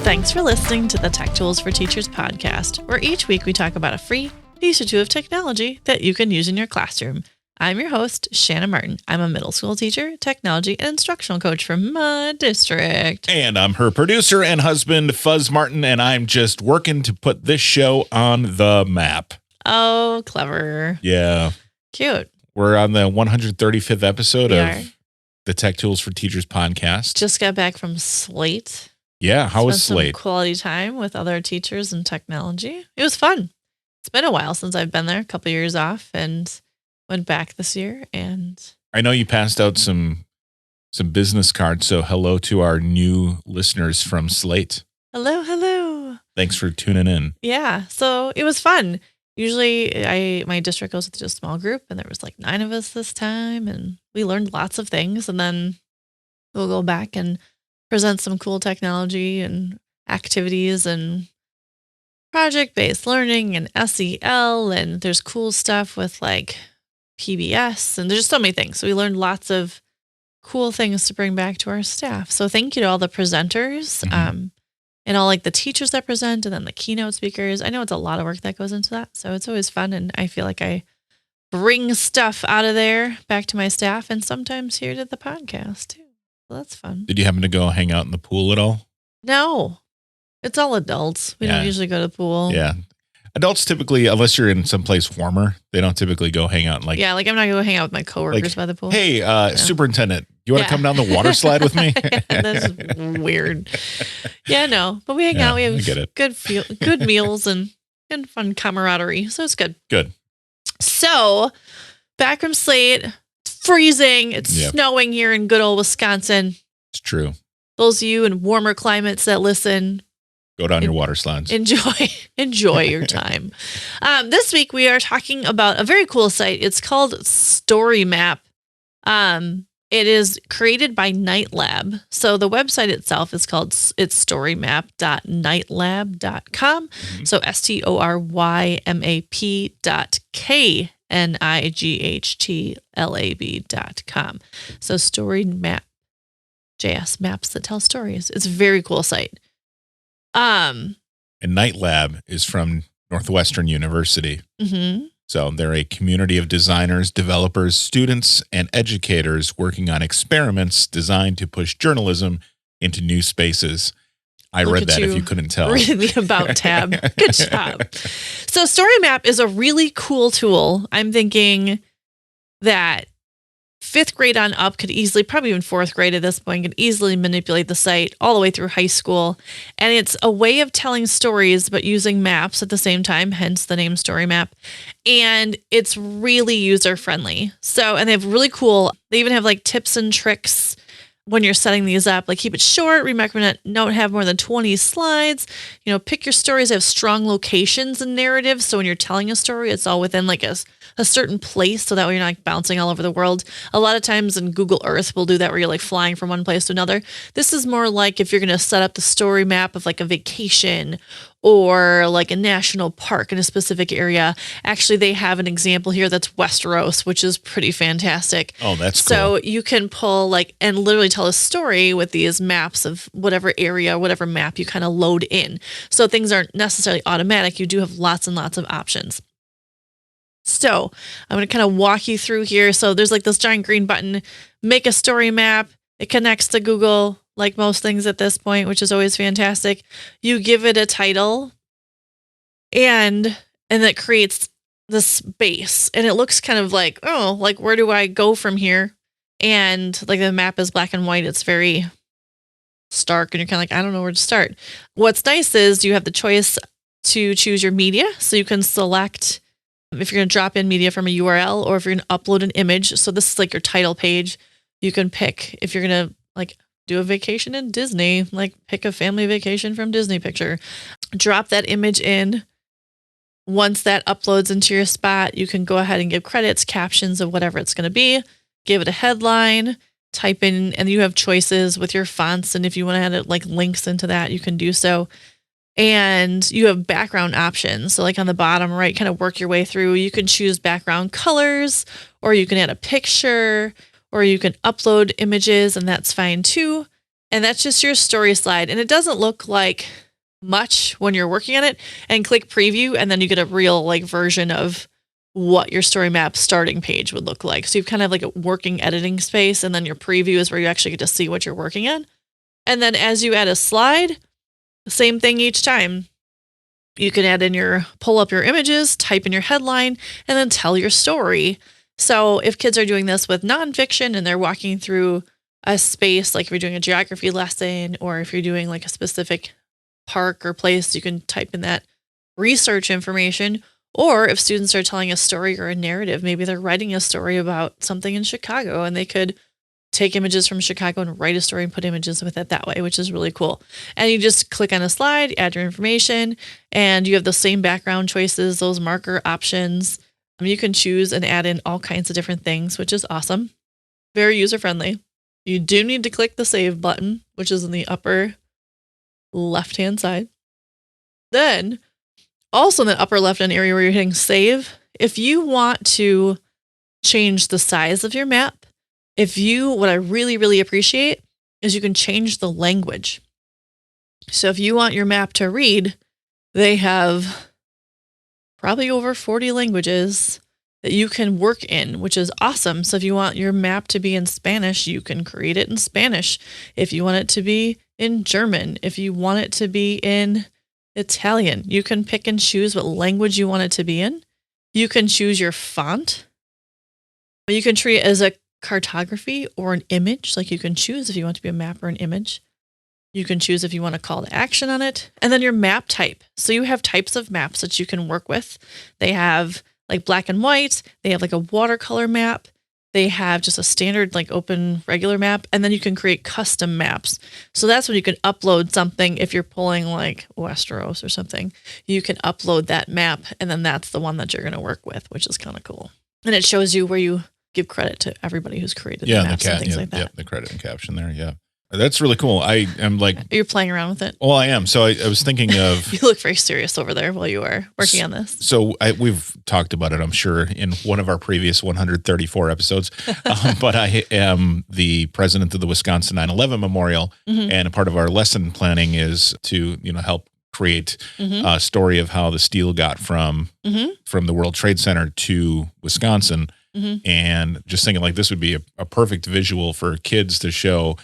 Thanks for listening to the Tech Tools for Teachers podcast, where each week we talk about a free piece or two of technology that you can use in your classroom. I'm your host, Shanna Martin. I'm a middle school teacher, technology, and instructional coach from my district. And I'm her producer and husband, Fuzz Martin, and I'm just working to put this show on the map. Oh, clever. Yeah. Cute. We're on the 135th episode of the Tech Tools for Teachers podcast. Just got back from Slate. Yeah, how was Slate? Some quality time with other teachers and technology. It was fun. It's been a while since I've been there, a couple years off, and went back this year. And I know you passed out some business cards, so hello to our new listeners from Slate. Hello. Thanks for tuning in. Yeah, so it was fun. Usually my district goes with just a small group, and there was like 9 of us this time, and we learned lots of things, and then we'll go back and present some cool technology and activities and project-based learning and SEL, and there's cool stuff with like PBS, and there's just so many things. So we learned lots of cool things to bring back to our staff. So thank you to all the presenters and all like the teachers that present, and then the keynote speakers. I know it's a lot of work that goes into that, so it's always fun, and I feel like I bring stuff out of there back to my staff, and sometimes here to the podcast too. So that's fun. Did you happen to go hang out in the pool at all? No, it's all adults. We don't usually go to the pool. Yeah. Adults typically, unless you're in someplace warmer, they don't typically go hang out. Like I'm not going to hang out with my coworkers by the pool. Hey, superintendent, you want to come down the water slide with me? That's weird. Yeah, no, but we hang out. We have good meals and fun camaraderie. So it's good. Good. So back from Slate, it's freezing. It's snowing here in good old Wisconsin. It's true. Those of you in warmer climates that listen, go down your water slides. Enjoy your time. This week we are talking about a very cool site. It's called StoryMap. It is created by Nightlab. So the website itself is called storymap.nightlab.com. So StoryMap.KNIGHTLAB.com. So StoryMap, JS maps that tell stories. It's a very cool site. And Nightlab is from Northwestern University. Mm-hmm. So they're a community of designers, developers, students, and educators working on experiments designed to push journalism into new spaces. I read that if you couldn't tell. Reading the About tab. Good job. So StoryMap is a really cool tool. I'm thinking that 5th grade on up could easily, probably even 4th grade at this point, could easily manipulate the site all the way through high school. And it's a way of telling stories, but using maps at the same time, hence the name StoryMap. And it's really user friendly. So, and they have really cool, they even have like tips and tricks when you're setting these up. Like keep it short, recommend not have more than 20 slides, pick your stories that have strong locations and narratives. So when you're telling a story, it's all within like a certain place, so that way you're not like bouncing all over the world. A lot of times in Google Earth, we'll do that where you're like flying from one place to another. This is more like if you're going to set up the story map of like a vacation or like a national park in a specific area. Actually, they have an example here that's Westeros, which is pretty fantastic. Oh, that's cool. So you can pull and literally tell a story with these maps of whatever area, whatever map you kind of load in. So things aren't necessarily automatic. You do have lots and lots of options. So I'm going to kind of walk you through here. So there's like this giant green button, make a story map. It connects to Google, like most things at this point, which is always fantastic. You give it a title and it creates this base, and it looks kind of like, where do I go from here? And like the map is black and white. It's very stark, and you're kind of like, I don't know where to start. What's nice is you have the choice to choose your media. So you can select if you're going to drop in media from a URL or if you're going to upload an image. So this is like your title page. You can pick if you're going to like do a vacation in Disney, like pick a family vacation from Disney picture, drop that image in. Once that uploads into your spot, you can go ahead and give credits, captions of whatever it's going to be, give it a headline, type in, and you have choices with your fonts. And if you want to add like links into that, you can do so. And you have background options. So like on the bottom right, kind of work your way through. You can choose background colors, or you can add a picture, or you can upload images, and that's fine too. And that's just your story slide. And it doesn't look like much when you're working on it. And click preview, and then you get a real like version of what your story map starting page would look like. So you kind of like a working editing space, and then your preview is where you actually get to see what you're working on. And then as you add a slide, same thing each time. You can add in pull up your images, type in your headline, and then tell your story. So if kids are doing this with nonfiction and they're walking through a space, like if you're doing a geography lesson, or if you're doing like a specific park or place, you can type in that research information. Or if students are telling a story or a narrative, maybe they're writing a story about something in Chicago, and they could take images from Chicago and write a story and put images with it that way, which is really cool. And you just click on a slide, add your information, and you have the same background choices, those marker options. You can choose and add in all kinds of different things, which is awesome. Very user-friendly. You do need to click the save button, which is in the upper left-hand side. Then, also in the upper left-hand area where you're hitting save, if you want to change the size of your map, what I really, really appreciate is you can change the language. So if you want your map to read, they have probably over 40 languages that you can work in, which is awesome. So if you want your map to be in Spanish, you can create it in Spanish. If you want it to be in German, if you want it to be in Italian, you can pick and choose what language you want it to be in. You can choose your font. You can treat it as a cartography or an image. Like you can choose if you want to be a map or an image. You can choose if you want a call to action on it. And then your map type. So you have types of maps that you can work with. They have like black and white. They have like a watercolor map. They have just a standard like open regular map. And then you can create custom maps. So that's when you can upload something. If you're pulling like Westeros or something, you can upload that map. And then that's the one that you're going to work with, which is kind of cool. And it shows you where you give credit to everybody who's created the maps and things like that. Yeah, the credit and caption there. Yeah. That's really cool. I am like... You're playing around with it? Well, I am. So I was thinking of... You look very serious over there while you are working on this. So we've talked about it, I'm sure, in one of our previous 134 episodes. But I am the president of the Wisconsin 9/11 Memorial. Mm-hmm. And a part of our lesson planning is to, help create a story of how the steel got from the World Trade Center to Wisconsin. Mm-hmm. And just thinking like this would be a perfect visual for kids to show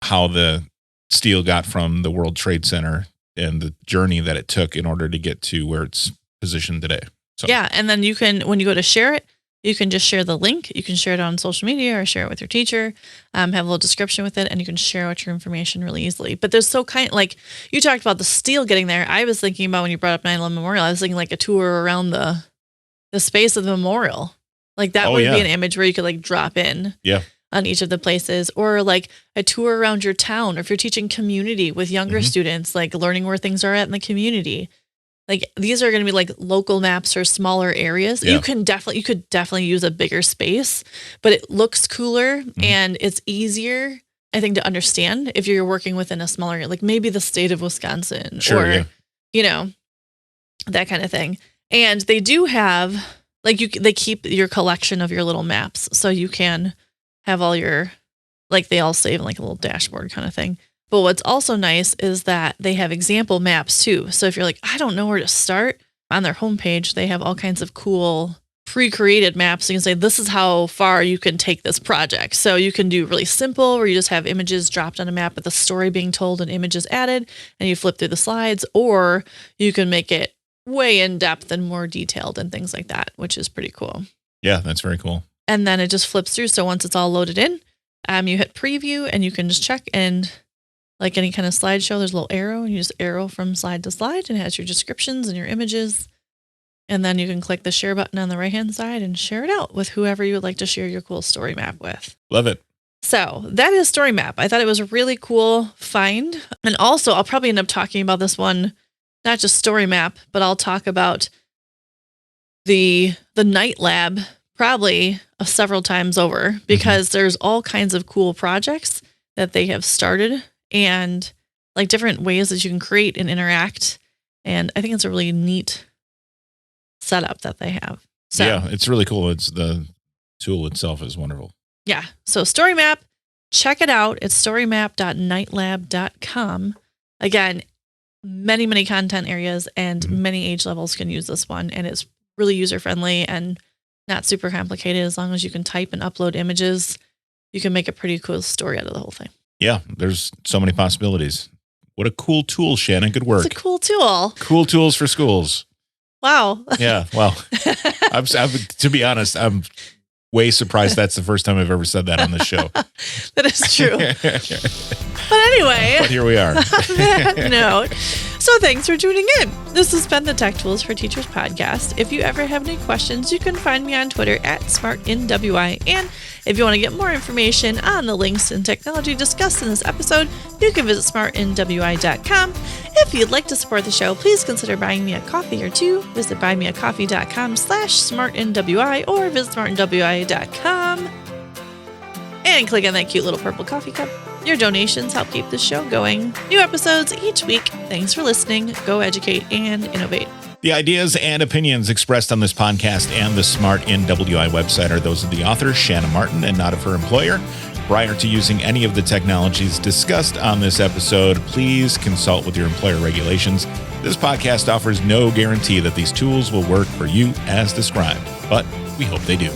how the steel got from the World Trade Center and the journey that it took in order to get to where it's positioned today. So. Yeah. And then you can, when you go to share it, you can just share the link. You can share it on social media or share it with your teacher, have a little description with it, and you can share out your information really easily. But there's like you talked about the steel getting there. I was thinking about when you brought up 9/11 Memorial, I was thinking like a tour around the space of the memorial. Like that would be an image where you could like drop in. Yeah. On each of the places, or like a tour around your town, or if you're teaching community with younger students, like learning where things are at in the community. Like these are going to be like local maps or smaller areas. Yeah. You could definitely use a bigger space, but it looks cooler and it's easier, I think, to understand if you're working within a smaller area, like maybe the state of Wisconsin or, that kind of thing. And they do have they keep your collection of your little maps. So you can have all your, like they all save in like a little dashboard kind of thing. But what's also nice is that they have example maps too. So if you're like, I don't know where to start, on their homepage, they have all kinds of cool pre-created maps. So you can say, this is how far you can take this project. So you can do really simple where you just have images dropped on a map with the story being told and images added, and you flip through the slides, or you can make it way in depth and more detailed and things like that, which is pretty cool. Yeah, that's very cool. And then it just flips through. So once it's all loaded in, you hit preview and you can just check, and like any kind of slideshow, there's a little arrow and you just arrow from slide to slide, and it has your descriptions and your images. And then you can click the share button on the right-hand side and share it out with whoever you would like to share your cool story map with. Love it. So that is StoryMap. I thought it was a really cool find. And also I'll probably end up talking about this one, not just StoryMap, but I'll talk about the Night Lab probably several times over, because there's all kinds of cool projects that they have started and like different ways that you can create and interact. And I think it's a really neat setup that they have. So, yeah, it's really cool. It's the tool itself is wonderful. Yeah. So StoryMap, check it out. It's storymap.nightlab.com. Again, many, many content areas and many age levels can use this one. And it's really user-friendly and not super complicated. As long as you can type and upload images, you can make a pretty cool story out of the whole thing. Yeah, there's so many possibilities. What a cool tool, Shannon. Good work. It's a cool tool. Cool tools for schools. Wow. Yeah, well, I'm, to be honest, I'm way surprised that's the first time I've ever said that on the show. That is true. But anyway. But here we are. On that note, so thanks for tuning in. This has been the Tech Tools for Teachers podcast. If you ever have any questions, you can find me on Twitter @SmartNWI. And if you want to get more information on the links and technology discussed in this episode, you can visit smartnwi.com. If you'd like to support the show, please consider buying me a coffee or two. Visit buymeacoffee.com/smartnwi or visit smartnwi.com and click on that cute little purple coffee cup. Your donations help keep this show going. New episodes each week. Thanks for listening. Go educate and innovate. The ideas and opinions expressed on this podcast and the Smart NWI website are those of the author, Shannon Martin, and not of her employer. Prior to using any of the technologies discussed on this episode, please consult with your employer regulations. This podcast offers no guarantee that these tools will work for you as described, but we hope they do.